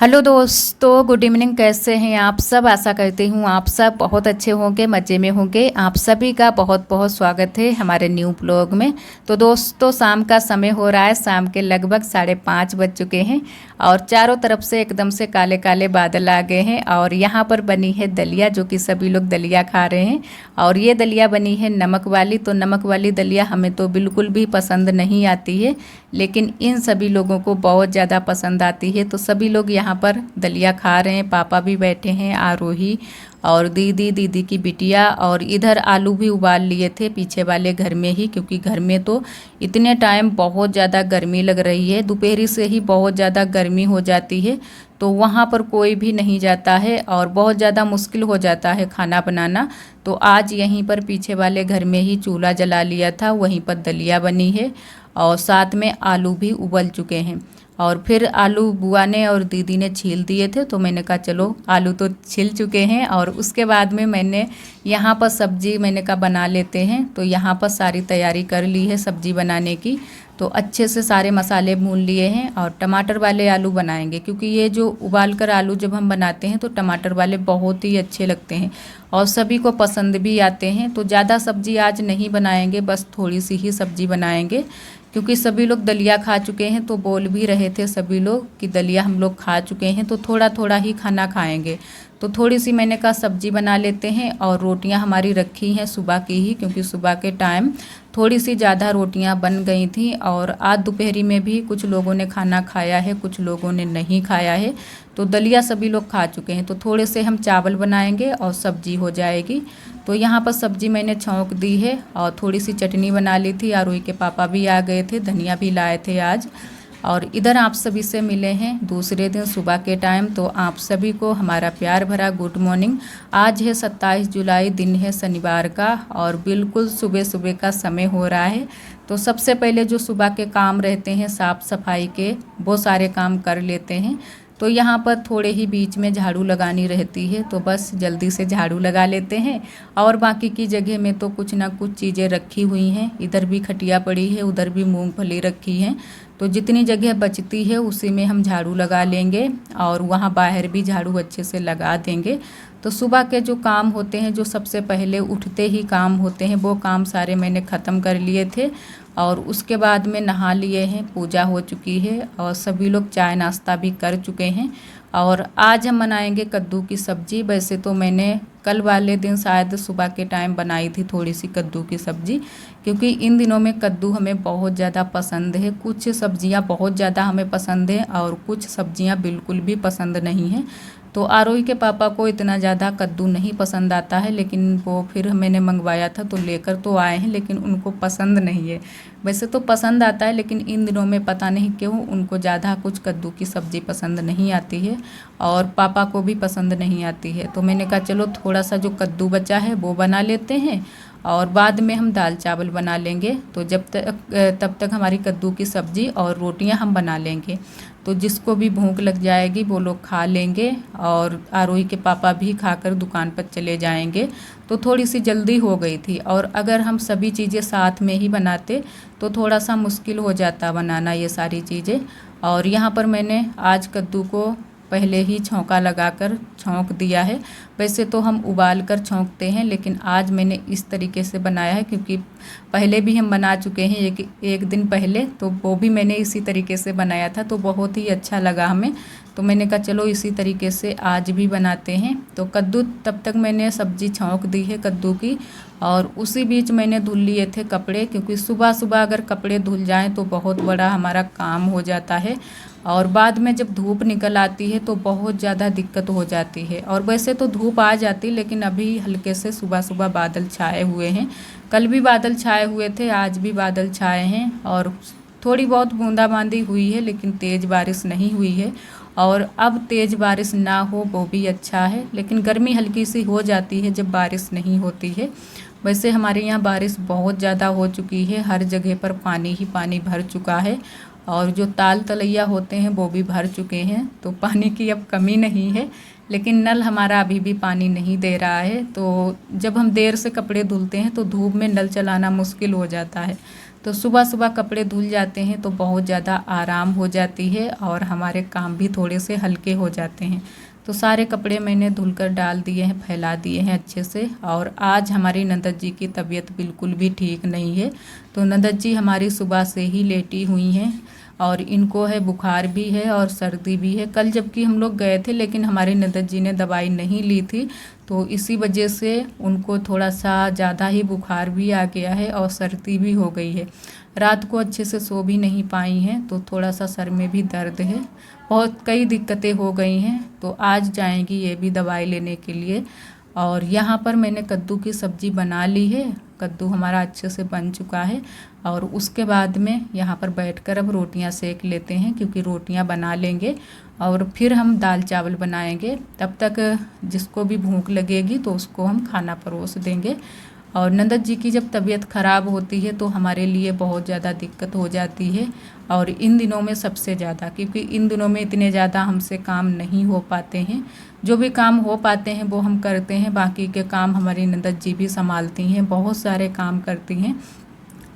Hello दोस्तों, good evening. कैसे हैं आप सब? आशा करती हूँ आप सब बहुत अच्छे होंगे, मज़े में होंगे। आप सभी का बहुत बहुत स्वागत है हमारे न्यू ब्लॉग में। तो दोस्तों, शाम का समय हो रहा है, शाम के लगभग 5:30 बज चुके हैं और चारों तरफ से एकदम से काले काले बादल आ गए हैं। और यहाँ पर बनी है दलिया, जो कि सभी लोग दलिया खा रहे हैं। और ये दलिया बनी है नमक वाली। तो नमक वाली दलिया हमें तो बिल्कुल भी पसंद नहीं आती है, लेकिन इन सभी लोगों को बहुत ज़्यादा पसंद आती है। तो सभी लोग यहाँ पर दलिया खा रहे हैं। पापा भी बैठे हैं, आरोही और दीदी, दीदी की बिटिया। और इधर आलू भी उबाल लिए थे पीछे वाले घर में ही, क्योंकि घर में तो इतने टाइम बहुत ज़्यादा गर्मी लग रही है। दोपहरी से ही बहुत ज़्यादा गर्मी हो जाती है, तो वहाँ पर कोई भी नहीं जाता है और बहुत ज़्यादा मुश्किल हो जाता है खाना बनाना। तो आज यहीं पर पीछे वाले घर में ही चूल्हा जला लिया था, वहीं पर दलिया बनी है और साथ में आलू भी उबल चुके हैं। और फिर आलू बुआ ने और दीदी ने छील दिए थे, तो मैंने कहा चलो आलू तो छिल चुके हैं। और उसके बाद में मैंने यहाँ पर सब्जी मैंने कहा बना लेते हैं। तो यहाँ पर सारी तैयारी कर ली है सब्जी बनाने की। तो अच्छे से सारे मसाले भून लिए हैं और टमाटर वाले आलू बनाएंगे, क्योंकि ये जो उबाल कर आलू जब हम बनाते हैं तो टमाटर वाले बहुत ही अच्छे लगते हैं और सभी को पसंद भी आते हैं। तो ज़्यादा सब्जी आज नहीं बनाएंगे, बस थोड़ी सी ही सब्जी बनाएंगे, क्योंकि सभी लोग दलिया खा चुके हैं। तो बोल भी रहे थे सभी लोग कि दलिया हम लोग खा चुके हैं, तो थोड़ा थोड़ा ही खाना खाएंगे। तो थोड़ी सी मैंने कहा सब्जी बना लेते हैं। और रोटियां हमारी रखी हैं सुबह की ही, क्योंकि सुबह के टाइम थोड़ी सी ज़्यादा रोटियां बन गई थी। और आज दोपहरी में भी कुछ लोगों ने खाना खाया है, कुछ लोगों ने नहीं खाया है। तो दलिया सभी लोग खा चुके हैं, तो थोड़े से हम चावल बनाएंगे और सब्जी हो जाएगी। तो यहाँ पर सब्जी मैंने छौंक दी है और थोड़ी सी चटनी बना ली थी। आरोही के पापा भी आ गए थे, धनिया भी लाए थे आज। और इधर आप सभी से मिले हैं दूसरे दिन सुबह के टाइम। तो आप सभी को हमारा प्यार भरा गुड मॉर्निंग। आज है 27 जुलाई, दिन है शनिवार का और बिल्कुल सुबह सुबह का समय हो रहा है। तो सबसे पहले जो सुबह के काम रहते हैं साफ़ सफाई के, वो सारे काम कर लेते हैं। तो यहाँ पर थोड़े ही बीच में झाड़ू लगानी रहती है, तो बस जल्दी से झाड़ू लगा लेते हैं। और बाकी की जगह में तो कुछ ना कुछ चीज़ें रखी हुई हैं। इधर भी खटिया पड़ी है, उधर भी मूंगफली रखी हैं। तो जितनी जगह बचती है उसी में हम झाड़ू लगा लेंगे और वहाँ बाहर भी झाड़ू अच्छे से लगा देंगे। तो सुबह के जो काम होते हैं, जो सबसे पहले उठते ही काम होते हैं, वो काम सारे मैंने ख़त्म कर लिए थे। और उसके बाद में नहा लिए हैं, पूजा हो चुकी है और सभी लोग चाय नाश्ता भी कर चुके हैं। और आज हम बनाएंगे कद्दू की सब्ज़ी। वैसे तो मैंने कल वाले दिन शायद सुबह के टाइम बनाई थी थोड़ी सी कद्दू की सब्ज़ी, क्योंकि इन दिनों में कद्दू हमें बहुत ज़्यादा पसंद है। कुछ सब्ज़ियाँ बहुत ज़्यादा हमें पसंद है और कुछ सब्ज़ियाँ बिल्कुल भी पसंद नहीं हैं। तो आरोही के पापा को इतना ज़्यादा कद्दू नहीं पसंद आता है, लेकिन वो फिर मैंने मंगवाया था तो लेकर तो आए हैं, लेकिन उनको पसंद नहीं है। वैसे तो पसंद आता है, लेकिन इन दिनों में पता नहीं क्यों उनको ज़्यादा कुछ कद्दू की सब्ज़ी पसंद नहीं आती है और पापा को भी पसंद नहीं आती है। तो मैंने कहा चलो थोड़ा सा जो कद्दू बचा है वो बना लेते हैं और बाद में हम दाल चावल बना लेंगे। तो तब तक हमारी कद्दू की सब्ज़ी और रोटियां हम बना लेंगे। तो जिसको भी भूख लग जाएगी वो लोग खा लेंगे और आरोही के पापा भी खाकर दुकान पर चले जाएंगे। तो थोड़ी सी जल्दी हो गई थी। और अगर हम सभी चीज़ें साथ में ही बनाते तो थोड़ा सा मुश्किल हो जाता बनाना ये सारी चीज़ें। और यहाँ पर मैंने आज कद्दू को पहले ही छौंका लगाकर छौंक दिया है। वैसे तो हम उबाल कर छौंकते हैं, लेकिन आज मैंने इस तरीके से बनाया है, क्योंकि पहले भी हम बना चुके हैं एक दिन पहले, तो वो भी मैंने इसी तरीके से बनाया था, तो बहुत ही अच्छा लगा हमें। तो मैंने कहा चलो इसी तरीके से आज भी बनाते हैं। तो कद्दू तब तक मैंने सब्ज़ी छौंक दी है कद्दू की, और उसी बीच मैंने धुल लिए थे कपड़े, क्योंकि सुबह सुबह अगर कपड़े धुल जाएं तो बहुत बड़ा हमारा काम हो जाता है और बाद में जब धूप निकल आती है तो बहुत ज़्यादा दिक्कत हो जाती है। और वैसे तो धूप आ जाती, लेकिन अभी हल्के से सुबह सुबह बादल छाए हुए हैं। कल भी बादल छाए हुए थे, आज भी बादल छाए हैं और थोड़ी बहुत बूंदाबांदी हुई है, लेकिन तेज़ बारिश नहीं हुई है। और अब तेज़ बारिश ना हो वो भी अच्छा है, लेकिन गर्मी हल्की सी हो जाती है जब बारिश नहीं होती है। वैसे हमारे यहाँ बारिश बहुत ज़्यादा हो चुकी है, हर जगह पर पानी ही पानी भर चुका है और जो ताल तलैया होते हैं वो भी भर चुके हैं। तो पानी की अब कमी नहीं है, लेकिन नल हमारा अभी भी पानी नहीं दे रहा है। तो जब हम देर से कपड़े धुलते हैं तो धूप में नल चलाना मुश्किल हो जाता है। तो सुबह सुबह कपड़े धुल जाते हैं तो बहुत ज़्यादा आराम हो जाती है और हमारे काम भी थोड़े से हल्के हो जाते हैं। तो सारे कपड़े मैंने धुलकर डाल दिए हैं, फैला दिए हैं अच्छे से। और आज हमारी नंदत जी की तबीयत बिल्कुल भी ठीक नहीं है। तो नंदत जी हमारी सुबह से ही लेटी हुई हैं और इनको है बुखार भी है और सर्दी भी है। कल जबकि हम लोग गए थे लेकिन हमारी नंदत जी ने दवाई नहीं ली थी, तो इसी वजह से उनको थोड़ा सा ज़्यादा ही बुखार भी आ गया है और सर्दी भी हो गई है। रात को अच्छे से सो भी नहीं पाई हैं, तो थोड़ा सा सर में भी दर्द है, बहुत कई दिक्कतें हो गई हैं। तो आज जाएंगी ये भी दवाई लेने के लिए। और यहाँ पर मैंने कद्दू की सब्ज़ी बना ली है, कद्दू हमारा अच्छे से बन चुका है। और उसके बाद में यहाँ पर बैठकर अब रोटियाँ सेक लेते हैं, क्योंकि रोटियाँ बना लेंगे और फिर हम दाल चावल बनाएंगे। तब तक जिसको भी भूख लगेगी तो उसको हम खाना परोस देंगे। और नंदत जी की जब तबीयत ख़राब होती है तो हमारे लिए बहुत ज़्यादा दिक्कत हो जाती है, और इन दिनों में सबसे ज़्यादा, क्योंकि इन दिनों में इतने ज़्यादा हमसे काम नहीं हो पाते हैं। जो भी काम हो पाते हैं वो हम करते हैं, बाकी के काम हमारी नंदत जी भी संभालती हैं, बहुत सारे काम करती हैं।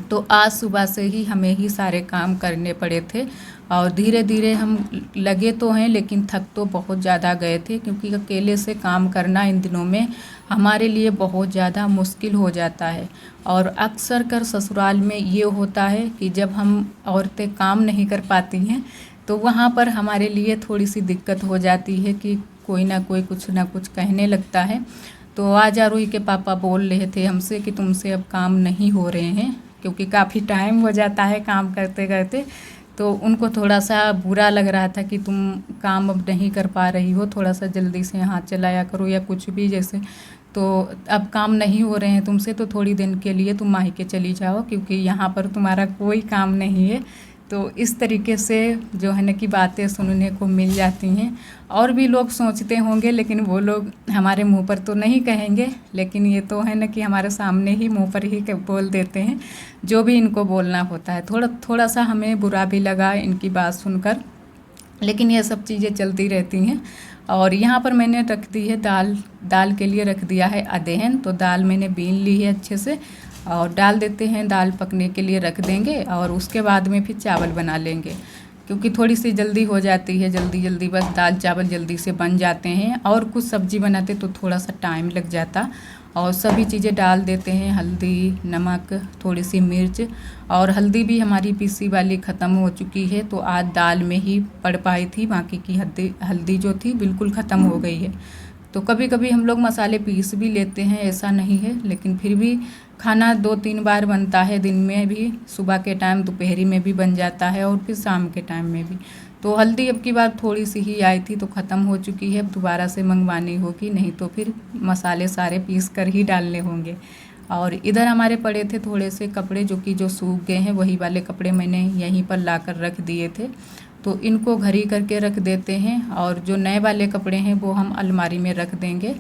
तो आज सुबह से ही हमें ही सारे काम करने पड़े थे और धीरे धीरे हम लगे तो हैं, लेकिन थक तो बहुत ज़्यादा गए थे, क्योंकि अकेले से काम करना इन दिनों में हमारे लिए बहुत ज़्यादा मुश्किल हो जाता है। और अक्सर कर ससुराल में ये होता है कि जब हम औरतें काम नहीं कर पाती हैं तो वहाँ पर हमारे लिए थोड़ी सी दिक्कत हो जाती है कि कोई ना कोई कुछ ना कुछ कहने लगता है। तो आज आरोही के पापा बोल रहे थे हमसे कि तुमसे अब काम नहीं हो रहे हैं, क्योंकि काफ़ी टाइम हो जाता है काम करते करते। तो उनको थोड़ा सा बुरा लग रहा था कि तुम काम अब नहीं कर पा रही हो, थोड़ा सा जल्दी से हाथ चलाया करो या कुछ भी, जैसे तो अब काम नहीं हो रहे हैं तुमसे तो थोड़ी दिन के लिए तुम मायके चली जाओ, क्योंकि यहाँ पर तुम्हारा कोई काम नहीं है। तो इस तरीके से जो है ना कि बातें सुनने को मिल जाती हैं। और भी लोग सोचते होंगे, लेकिन वो लोग हमारे मुंह पर तो नहीं कहेंगे, लेकिन ये तो है ना कि हमारे सामने ही मुंह पर ही बोल देते हैं जो भी इनको बोलना होता है। थोड़ा सा हमें बुरा भी लगा इनकी बात सुनकर, लेकिन ये सब चीज़ें चलती रहती हैं। और यहाँ पर मैंने रख दी है दाल के लिए रख दिया है अदहन। तो दाल मैंने बीन ली है अच्छे से और डाल देते हैं, दाल पकने के लिए रख देंगे और उसके बाद में फिर चावल बना लेंगे, क्योंकि थोड़ी सी जल्दी हो जाती है, जल्दी बस दाल चावल जल्दी से बन जाते हैं। और कुछ सब्ज़ी बनाते तो थोड़ा सा टाइम लग जाता। और सभी चीज़ें डाल देते हैं, हल्दी, नमक, थोड़ी सी मिर्च। और हल्दी भी हमारी पीसी वाली ख़त्म हो चुकी है, तो आज दाल में ही पड़ पाई थी, बाकी की हल्दी जो थी बिल्कुल ख़त्म हो गई है। तो कभी कभी हम लोग मसाले पीस भी लेते हैं, ऐसा नहीं है, लेकिन फिर भी खाना 2-3 बार बनता है दिन में भी, सुबह के टाइम, दोपहरी में भी बन जाता है और फिर शाम के टाइम में भी। तो हल्दी अब की बार थोड़ी सी ही आई थी तो ख़त्म हो चुकी है, अब दोबारा से मंगवानी होगी, नहीं तो फिर मसाले सारे पीस कर ही डालने होंगे। और इधर हमारे पड़े थे थोड़े से कपड़े जो सूख गए हैं, वही वाले कपड़े मैंने यहीं पर लाकर रख दिए थे, तो इनको घड़ी करके रख देते हैं। और जो नए वाले कपड़े हैं वो हम अलमारी में रख देंगे।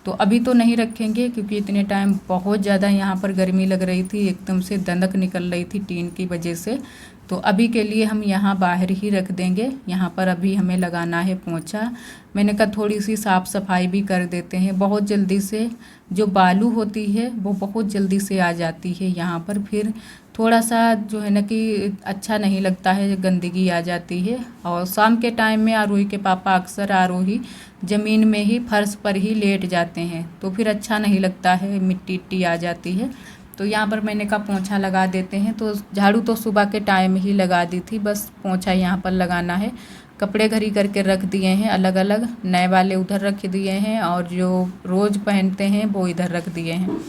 तो अभी तो नहीं रखेंगे, क्योंकि इतने टाइम बहुत ज़्यादा यहाँ पर गर्मी लग रही थी, एकदम से दंदक निकल रही थी टीन की वजह से। तो अभी के लिए हम यहाँ बाहर ही रख देंगे। यहाँ पर अभी हमें लगाना है पोंछा। मैंने कहा थोड़ी सी साफ़ सफाई भी कर देते हैं, बहुत जल्दी से जो बालू होती है वो बहुत जल्दी से आ जाती है यहाँ पर, फिर थोड़ा सा जो है ना कि अच्छा नहीं लगता है, गंदगी आ जाती है। और शाम के टाइम में आरोही के पापा अक्सर आरोही ज़मीन में ही फर्श पर ही लेट जाते हैं, तो फिर अच्छा नहीं लगता है, मिट्टी आ जाती है। तो यहाँ पर मैंने कहा पोंछा लगा देते हैं। तो झाड़ू तो सुबह के टाइम ही लगा दी थी, बस पोंछा यहाँ पर लगाना है। कपड़े घड़ी करके रख दिए हैं अलग अलग, नए वाले उधर रख दिए हैं और जो रोज़ पहनते हैं वो इधर रख दिए हैं।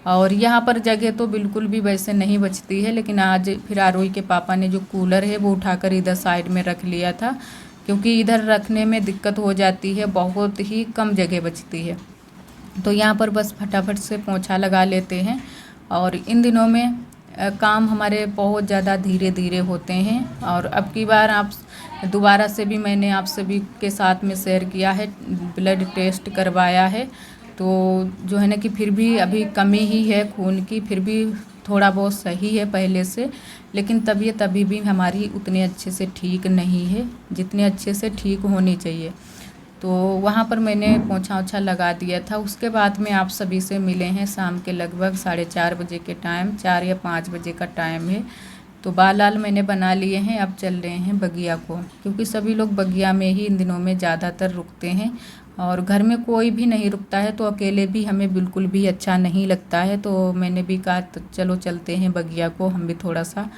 और यहाँ पर जगह तो बिल्कुल भी वैसे नहीं बचती है, लेकिन आज फिर आरोही के पापा ने जो कूलर है वो उठाकर इधर साइड में रख लिया था, क्योंकि इधर रखने में दिक्कत हो जाती है, बहुत ही कम जगह बचती है। तो यहाँ पर बस फटाफट से पोंछा लगा लेते हैं। और इन दिनों में काम हमारे बहुत ज़्यादा धीरे धीरे होते हैं। और अब की बार आप दोबारा से भी मैंने आप सभी के साथ में शेयर किया है, ब्लड टेस्ट करवाया है, तो जो है ना कि फिर भी अभी कमी ही है खून की, फिर भी थोड़ा बहुत सही है पहले से, लेकिन तबीयत अभी भी हमारी उतने अच्छे से ठीक नहीं है जितने अच्छे से ठीक होनी चाहिए। तो वहाँ पर मैंने पोंछा ओछा लगा दिया था। उसके बाद में आप सभी से मिले हैं शाम के लगभग 4:30 बजे के टाइम, 4 या 5 बजे का टाइम है। तो बाल आल मैंने बना लिए हैं, अब चल रहे हैं बगिया को, क्योंकि सभी लोग बगिया में ही इन दिनों में ज़्यादातर रुकते हैं और घर में कोई भी नहीं रुकता है, तो अकेले भी हमें बिल्कुल भी अच्छा नहीं लगता है। तो मैंने भी कहा चलो चलते हैं बगिया को, हम भी थोड़ा सा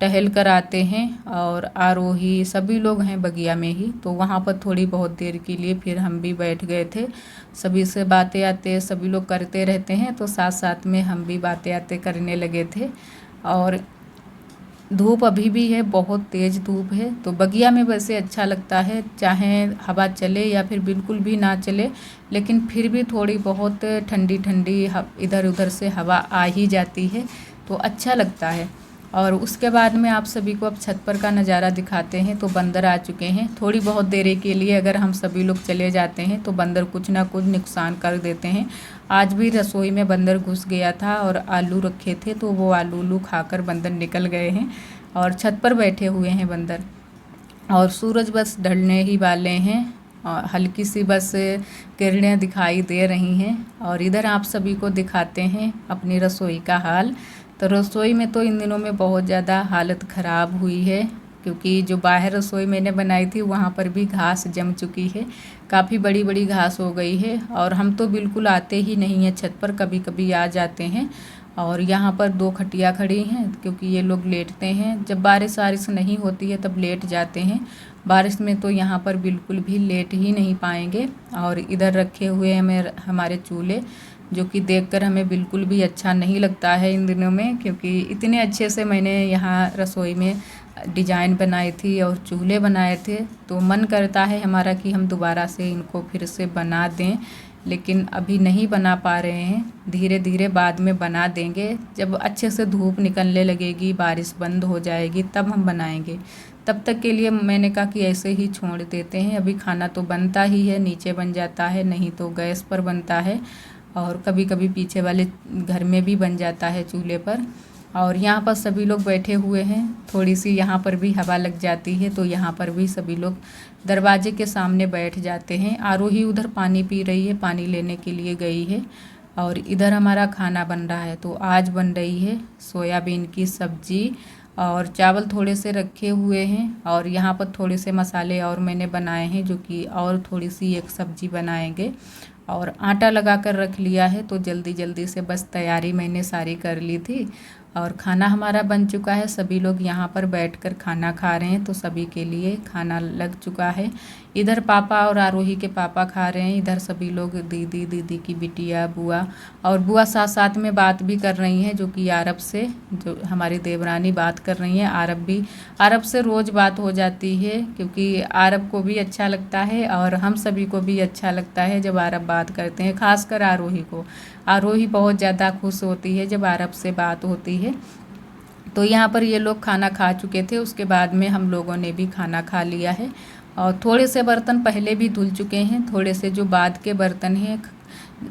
टहल कर आते हैं। और आरोही सभी लोग हैं बगिया में ही, तो वहाँ पर थोड़ी बहुत देर के लिए फिर हम भी बैठ गए थे। सभी से बातें आते सभी लोग करते रहते हैं, तो साथ साथ में हम भी बातें आते करने लगे थे। और धूप अभी भी है, बहुत तेज़ धूप है, तो बगिया में वैसे अच्छा लगता है, चाहे हवा चले या फिर बिल्कुल भी ना चले, लेकिन फिर भी थोड़ी बहुत ठंडी ठंडी इधर उधर से हवा आ ही जाती है, तो अच्छा लगता है। और उसके बाद में आप सभी को अब छत पर का नज़ारा दिखाते हैं। तो बंदर आ चुके हैं। थोड़ी बहुत देर के लिए अगर हम सभी लोग चले जाते हैं तो बंदर कुछ ना कुछ नुकसान कर देते हैं। आज भी रसोई में बंदर घुस गया था और आलू रखे थे, तो वो आलू खाकर बंदर निकल गए हैं और छत पर बैठे हुए हैं बंदर। और सूरज बस ढलने ही वाले हैं और हल्की सी बस किरणें दिखाई दे रही हैं। और इधर आप सभी को दिखाते हैं अपनी रसोई का हाल। तो रसोई में तो इन दिनों में बहुत ज़्यादा हालत ख़राब हुई है, क्योंकि जो बाहर रसोई मैंने बनाई थी वहाँ पर भी घास जम चुकी है, काफ़ी बड़ी बड़ी घास हो गई है। और हम तो बिल्कुल आते ही नहीं हैं छत पर, कभी कभी आ जाते हैं। और यहाँ पर 2 खटिया खड़ी हैं, क्योंकि ये लोग लेटते हैं, जब बारिश वारिश नहीं होती है तब लेट जाते हैं, बारिश में तो यहाँ पर बिल्कुल भी लेट ही नहीं पाएंगे। और इधर रखे हुए हैं हमारे चूल्हे, जो कि देखकर हमें बिल्कुल भी अच्छा नहीं लगता है इन दिनों में, क्योंकि इतने अच्छे से मैंने यहाँ रसोई में डिज़ाइन बनाई थी और चूल्हे बनाए थे, तो मन करता है हमारा कि हम दोबारा से इनको फिर से बना दें, लेकिन अभी नहीं बना पा रहे हैं। धीरे धीरे बाद में बना देंगे, जब अच्छे से धूप निकलने लगेगी, बारिश बंद हो जाएगी, तब हम बनाएंगे। तब तक के लिए मैंने कहा कि ऐसे ही छोड़ देते हैं। अभी खाना तो बनता ही है, नीचे बन जाता है, नहीं तो गैस पर बनता है, और कभी कभी पीछे वाले घर में भी बन जाता है चूल्हे पर। और यहाँ पर सभी लोग बैठे हुए हैं, थोड़ी सी यहाँ पर भी हवा लग जाती है, तो यहाँ पर भी सभी लोग दरवाजे के सामने बैठ जाते हैं। आरोही उधर पानी पी रही है, पानी लेने के लिए गई है। और इधर हमारा खाना बन रहा है, तो आज बन रही है सोयाबीन की सब्ज़ी, और चावल थोड़े से रखे हुए हैं। और यहाँ पर थोड़े से मसाले और मैंने बनाए हैं, जो कि और थोड़ी सी एक सब्ज़ी बनाएंगे। और आटा लगा कर रख लिया है, तो जल्दी जल्दी से बस तैयारी मैंने सारी कर ली थी। और खाना हमारा बन चुका है, सभी लोग यहाँ पर बैठकर खाना खा रहे हैं, तो सभी के लिए खाना लग चुका है। इधर पापा और आरोही के पापा खा रहे हैं, इधर सभी लोग दीदी, दीदी की बिटिया, बुआ, और बुआ साथ साथ में बात भी कर रही हैं, जो कि आरब से, जो हमारी देवरानी बात कर रही हैं। आरब से रोज़ बात हो जाती है, क्योंकि आरब को भी अच्छा लगता है और हम सभी को भी अच्छा लगता है जब आरब बात करते हैं, खासकर आरोही को। आरोही बहुत ज़्यादा खुश होती है जब आरब से बात होती है। तो यहाँ पर ये लोग खाना खा चुके थे, उसके बाद में हम लोगों ने भी खाना खा लिया है। और थोड़े से बर्तन पहले भी धुल चुके हैं, थोड़े से जो बाद के बर्तन हैं,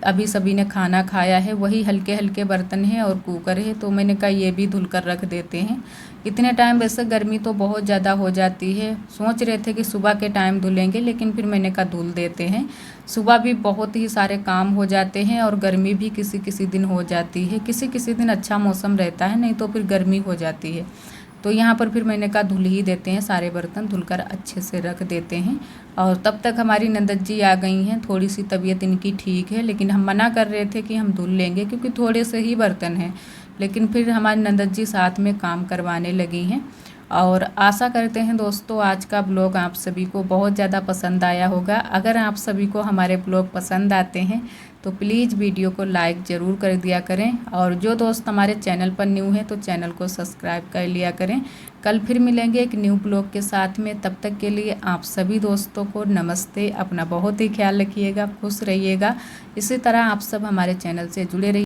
अभी सभी ने खाना खाया है, वही हल्के हल्के बर्तन हैं और कुकर है, तो मैंने कहा ये भी धुल कर रख देते हैं। इतने टाइम वैसे गर्मी तो बहुत ज़्यादा हो जाती है, सोच रहे थे कि सुबह के टाइम धुलेंगे, लेकिन फिर मैंने कहा धुल देते हैं। सुबह भी बहुत ही सारे काम हो जाते हैं और गर्मी भी किसी किसी दिन हो जाती है, किसी किसी दिन अच्छा मौसम रहता है, नहीं तो फिर गर्मी हो जाती है। तो यहाँ पर फिर मैंने कहा धुल ही देते हैं, सारे बर्तन धुलकर अच्छे से रख देते हैं। और तब तक हमारी नंदत जी आ गई हैं, थोड़ी सी तबीयत इनकी ठीक है, लेकिन हम मना कर रहे थे कि हम धुल लेंगे, क्योंकि थोड़े से ही बर्तन हैं, लेकिन फिर हमारी नंदत जी साथ में काम करवाने लगी हैं। और आशा करते हैं दोस्तों आज का ब्लॉग आप सभी को बहुत ज़्यादा पसंद आया होगा। अगर आप सभी को हमारे ब्लॉग पसंद आते हैं तो प्लीज़ वीडियो को लाइक ज़रूर कर दिया करें, और जो दोस्त हमारे चैनल पर न्यू हैं तो चैनल को सब्सक्राइब कर लिया करें। कल फिर मिलेंगे एक न्यू ब्लॉग के साथ में, तब तक के लिए आप सभी दोस्तों को नमस्ते। अपना बहुत ही ख्याल रखिएगा, खुश रहिएगा। इसी तरह आप सब हमारे चैनल से जुड़े रहिए।